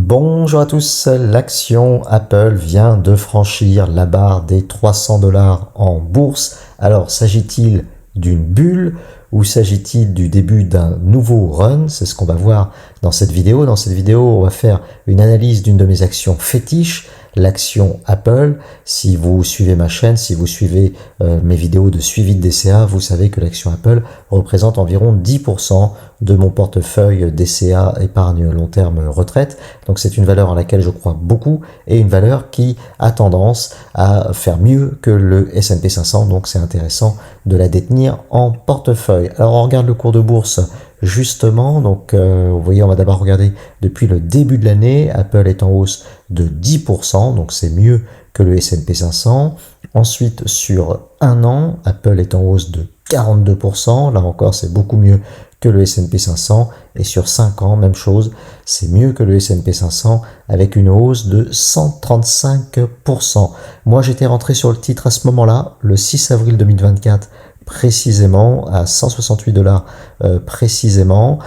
Bonjour à tous, l'action Apple vient de franchir la barre des 300 $ en bourse. Alors, s'agit-il d'une bulle ou s'agit-il du début d'un nouveau run? C'est ce qu'on va voir dans cette vidéo. Dans cette vidéo, on va faire une analyse d'une de mes actions fétiches, l'action Apple. Si vous suivez ma chaîne, si vous suivez mes vidéos de suivi de DCA, vous savez que l'action Apple représente environ 10% de mon portefeuille DCA épargne long terme retraite. Donc c'est une valeur en laquelle je crois beaucoup et une valeur qui a tendance à faire mieux que le S&P 500. Donc c'est intéressant de la détenir en portefeuille. Alors on regarde le cours de bourse. Justement, donc vous voyez, on va d'abord regarder depuis le début de l'année. Apple est en hausse de 10%, donc c'est mieux que le S&P 500. Ensuite, sur un an, Apple est en hausse de 42%. Là encore, c'est beaucoup mieux que le S&P 500. Et sur 5 ans, même chose, c'est mieux que le S&P 500 avec une hausse de 135%. Moi, j'étais rentré sur le titre à ce moment-là, le 6 avril 2024, précisément à 168 $ précisément.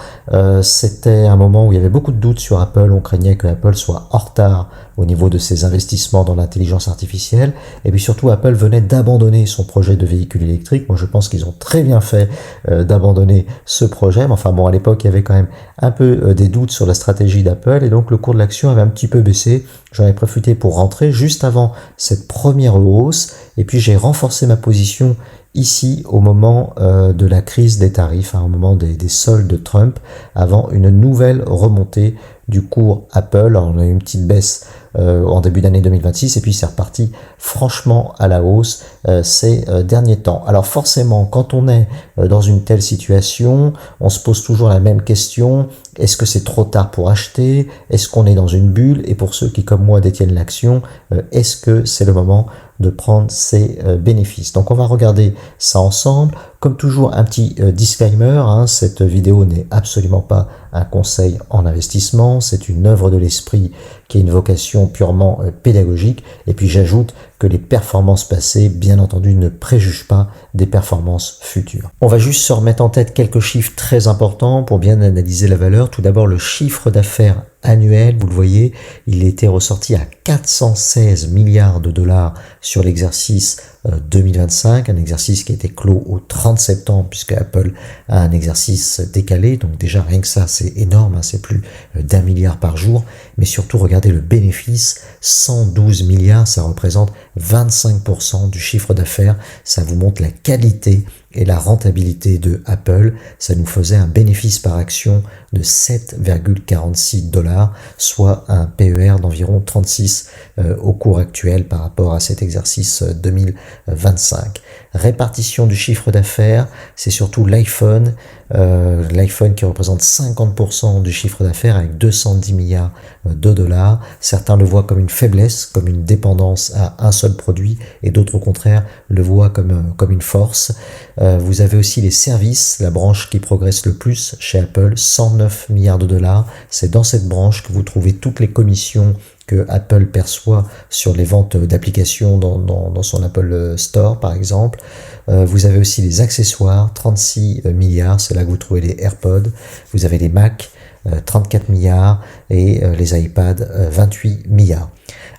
C'était un moment où il y avait beaucoup de doutes sur Apple. On craignait que Apple soit en retard au niveau de ses investissements dans l'intelligence artificielle. Et puis surtout, Apple venait d'abandonner son projet de véhicule électrique. Moi, je pense qu'ils ont très bien fait d'abandonner ce projet. Mais enfin bon, à l'époque, il y avait quand même un peu des doutes sur la stratégie d'Apple. Et donc, le cours de l'action avait un petit peu baissé. J'en ai profité pour rentrer juste avant cette première hausse. Et puis, j'ai renforcé ma position ici au moment de la crise des tarifs, au moment des soldes de Trump, avant une nouvelle remontée du cours Apple. Alors, on a eu une petite baisse en début d'année 2026 et puis c'est reparti franchement à la hausse ces derniers temps. Alors forcément, quand on est dans une telle situation, on se pose toujours la même question: est-ce que c'est trop tard pour acheter? Est-ce qu'on est dans une bulle? Et pour ceux qui comme moi détiennent l'action, est-ce que c'est le moment de prendre ses bénéfices? Donc on va regarder ça ensemble. Comme toujours, un petit disclaimer, cette vidéo n'est absolument pas un conseil en investissement, c'est une œuvre de l'esprit qui a une vocation purement pédagogique. Et puis j'ajoute que les performances passées, bien entendu, ne préjugent pas des performances futures. On va juste se remettre en tête quelques chiffres très importants pour bien analyser la valeur. Tout d'abord, le chiffre d'affaires annuel, vous le voyez, il était ressorti à 416 milliards de dollars sur l'exercice 2025, un exercice qui a été clos au 30 septembre puisque Apple a un exercice décalé, donc déjà rien que ça c'est énorme, c'est plus d'1 milliard par jour, mais surtout regardez le bénéfice, 112 milliards, ça représente 25% du chiffre d'affaires, ça vous montre la qualité et la rentabilité de Apple. Ça nous faisait un bénéfice par action de 7,46 $, soit un PER d'environ 36 au cours actuel par rapport à cet exercice 2025. Répartition du chiffre d'affaires, c'est surtout l'iPhone qui représente 50% du chiffre d'affaires avec 210 milliards de dollars. Certains le voient comme une faiblesse, comme une dépendance à un seul produit, et d'autres au contraire le voient comme une force. Vous avez aussi les services, la branche qui progresse le plus chez Apple, 109 milliards de dollars. C'est dans cette branche que vous trouvez toutes les commissions que Apple perçoit sur les ventes d'applications dans son Apple Store par exemple. Vous avez aussi les accessoires, 36 milliards, c'est là que vous trouvez les AirPods. Vous avez les Mac, 34 milliards et les iPads, 28 milliards.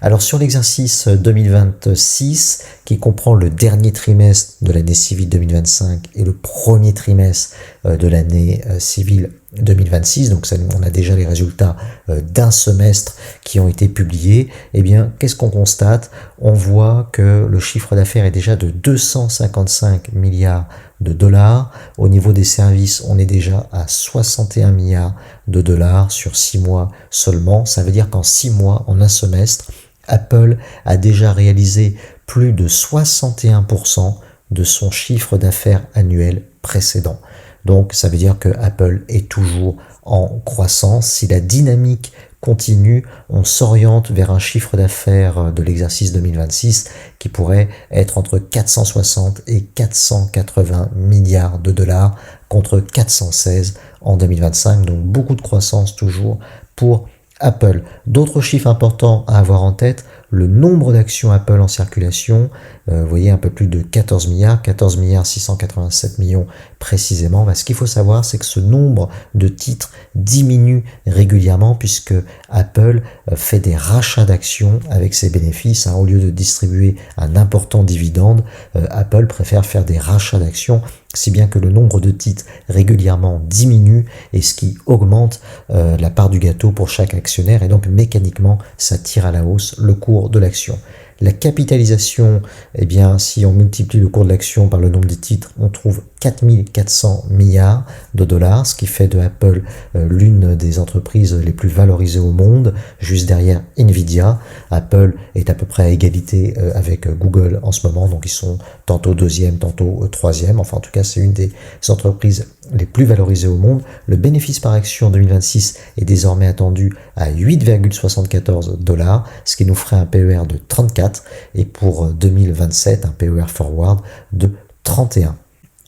Alors sur l'exercice 2026, qui comprend le dernier trimestre de l'année civile 2025 et le premier trimestre de l'année civile 2026, donc ça, on a déjà les résultats d'un semestre qui ont été publiés, eh bien qu'est-ce qu'on constate? On voit que le chiffre d'affaires est déjà de 255 milliards de dollars. Au niveau des services, on est déjà à 61 milliards de dollars sur 6 mois seulement. Ça veut dire qu'en 6 mois, en un semestre, Apple a déjà réalisé plus de 61% de son chiffre d'affaires annuel précédent. Donc ça veut dire que Apple est toujours en croissance. Si la dynamique continue, on s'oriente vers un chiffre d'affaires de l'exercice 2026 qui pourrait être entre 460 et 480 milliards de dollars contre 416 en 2025. Donc beaucoup de croissance toujours pour Apple. D'autres chiffres importants à avoir en tête, le nombre d'actions Apple en circulation, vous voyez un peu plus de 14 milliards 687 millions précisément? Ce qu'il faut savoir, c'est que ce nombre de titres diminue régulièrement puisque Apple fait des rachats d'actions avec ses bénéfices. Au lieu de distribuer un important dividende, Apple préfère faire des rachats d'actions, si bien que le nombre de titres régulièrement diminue, et ce qui augmente la part du gâteau pour chaque actionnaire, et donc mécaniquement ça tire à la hausse le cours de l'action. La capitalisation, eh bien, si on multiplie le cours de l'action par le nombre de titres, on trouve 4400 milliards de dollars, ce qui fait de Apple l'une des entreprises les plus valorisées au monde, juste derrière Nvidia. Apple est à peu près à égalité avec Google en ce moment, donc ils sont tantôt deuxième, tantôt troisième. Enfin, en tout cas, c'est une des entreprises les plus valorisées au monde. Le bénéfice par action en 2026 est désormais attendu à 8,74 dollars, ce qui nous ferait un PER de 34, et pour 2027, un PER forward de 31.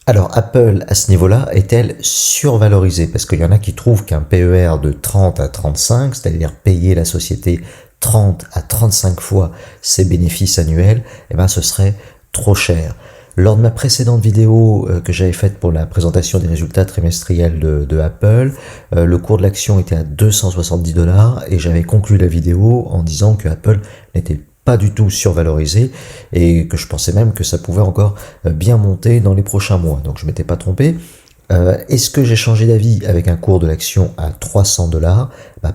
Alors Apple, à ce niveau-là, est-elle survalorisée? Parce qu'il y en a qui trouvent qu'un PER de 30 à 35, c'est-à-dire payer la société 30 à 35 fois ses bénéfices annuels, eh ben, ce serait trop cher. Lors de ma précédente vidéo que j'avais faite pour la présentation des résultats trimestriels de Apple, le cours de l'action était à 270 dollars et j'avais conclu la vidéo en disant que Apple n'était pas du tout survalorisé et que je pensais même que ça pouvait encore bien monter dans les prochains mois. Donc je m'étais pas trompé. Est-ce que j'ai changé d'avis avec un cours de l'action à 300 dollars?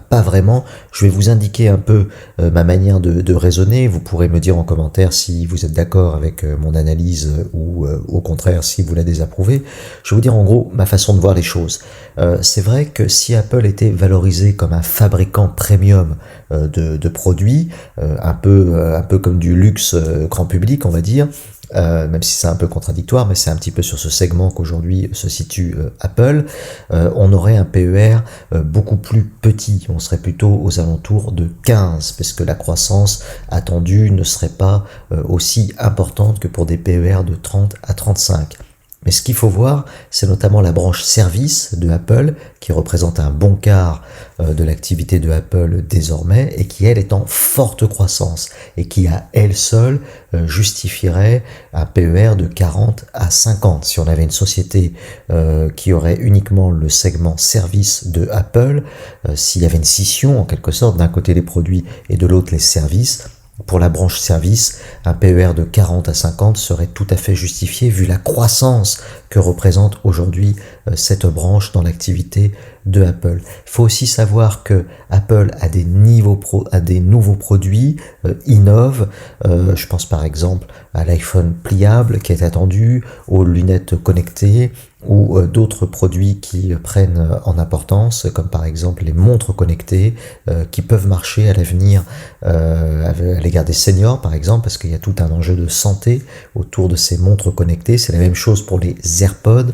Pas vraiment. Je vais vous indiquer un peu ma manière de raisonner. Vous pourrez me dire en commentaire si vous êtes d'accord avec mon analyse ou au contraire si vous la désapprouvez. Je vais vous dire en gros ma façon de voir les choses. C'est vrai que si Apple était valorisé comme un fabricant premium de produits, un peu comme du luxe grand public, on va dire, même si c'est un peu contradictoire, mais c'est un petit peu sur ce segment qu'aujourd'hui se situe Apple, on aurait un PER beaucoup plus petit, on serait plutôt aux alentours de 15, parce que la croissance attendue ne serait pas aussi importante que pour des PER de 30 à 35. Mais ce qu'il faut voir, c'est notamment la branche service de Apple, qui représente un bon quart de l'activité de Apple désormais, et qui, elle, est en forte croissance, et qui, à elle seule, justifierait un PER de 40 à 50. Si on avait une société qui aurait uniquement le segment service de Apple, s'il y avait une scission, en quelque sorte, d'un côté les produits et de l'autre les services, pour la branche service, un PER de 40 à 50 serait tout à fait justifié vu la croissance que représente aujourd'hui cette branche dans l'activité de Apple. Il faut aussi savoir que Apple a des nouveaux produits, innove. Je pense par exemple à l'iPhone pliable qui est attendu, aux lunettes connectées, ou d'autres produits qui prennent en importance, comme par exemple les montres connectées, qui peuvent marcher à l'avenir à l'égard des seniors par exemple, parce qu'il y a tout un enjeu de santé autour de ces montres connectées. C'est la même chose pour les AirPods,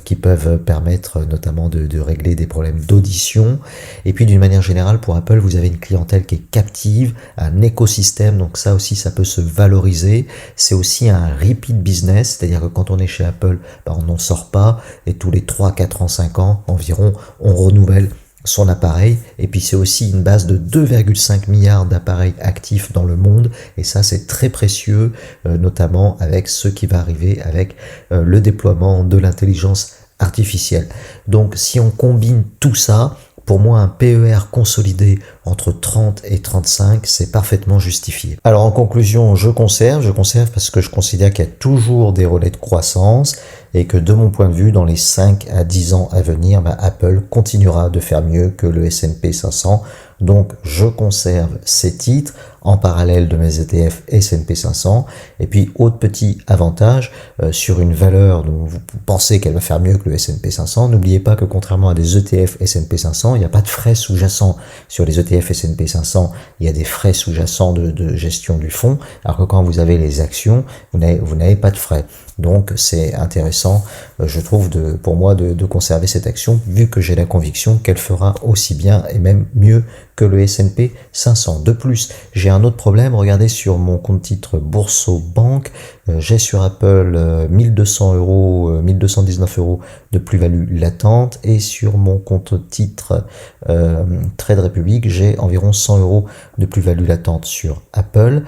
qui peuvent permettre notamment de régler des problèmes d'audition. Et puis d'une manière générale, pour Apple, vous avez une clientèle qui est captive, un écosystème, donc ça aussi ça peut se valoriser. C'est aussi un repeat business, c'est-à-dire que quand on est chez Apple, on n'en sort pas, et tous les 3, 4 ans, 5 ans environ, on renouvelle son appareil. Et puis c'est aussi une base de 2,5 milliards d'appareils actifs dans le monde, et ça c'est très précieux, notamment avec ce qui va arriver avec le déploiement de l'intelligence artificielle. Donc si on combine tout ça, pour moi, un PER consolidé entre 30 et 35, c'est parfaitement justifié. Alors en conclusion, je conserve parce que je considère qu'il y a toujours des relais de croissance et que de mon point de vue, dans les 5 à 10 ans à venir, Apple continuera de faire mieux que le S&P 500. Donc je conserve ces titres en parallèle de mes ETF S&P 500. Et puis autre petit avantage, sur une valeur dont vous pensez qu'elle va faire mieux que le S&P 500, n'oubliez pas que contrairement à des ETF S&P 500, il n'y a pas de frais sous-jacents. Sur les ETF S&P 500, il y a des frais sous-jacents de gestion du fonds, alors que quand vous avez les actions, vous n'avez pas de frais. Donc c'est intéressant, je trouve, pour moi de conserver cette action, vu que j'ai la conviction qu'elle fera aussi bien et même mieux que le S&P 500. De plus, j'ai j'ai un autre problème. Regardez sur mon compte titre Bourso-Banque, j'ai sur Apple 1200 euros, 1219 euros de plus-value latente, et sur mon compte titre Trade Republic, j'ai environ 100 euros de plus-value latente sur Apple,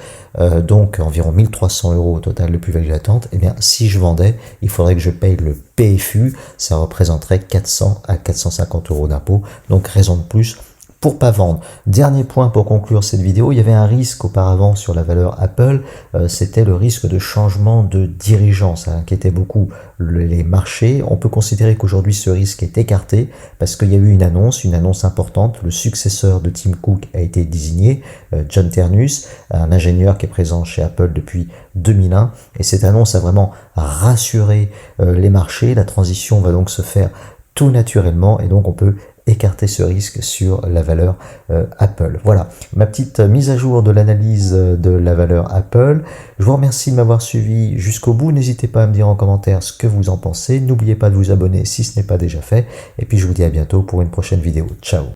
donc environ 1300 euros au total de plus-value latente. Et bien, si je vendais, il faudrait que je paye le PFU, ça représenterait 400 à 450 euros d'impôt, donc raison de plus pour pas vendre. Dernier point pour conclure cette vidéo, il y avait un risque auparavant sur la valeur Apple, c'était le risque de changement de dirigeant. Ça inquiétait beaucoup les marchés. On peut considérer qu'aujourd'hui ce risque est écarté parce qu'il y a eu une annonce importante. Le successeur de Tim Cook a été désigné, John Ternus, un ingénieur qui est présent chez Apple depuis 2001. Et cette annonce a vraiment rassuré les marchés. La transition va donc se faire tout naturellement et donc on peut écarter ce risque sur la valeur Apple. Voilà, ma petite mise à jour de l'analyse de la valeur Apple. Je vous remercie de m'avoir suivi jusqu'au bout. N'hésitez pas à me dire en commentaire ce que vous en pensez. N'oubliez pas de vous abonner si ce n'est pas déjà fait. Et puis je vous dis à bientôt pour une prochaine vidéo. Ciao!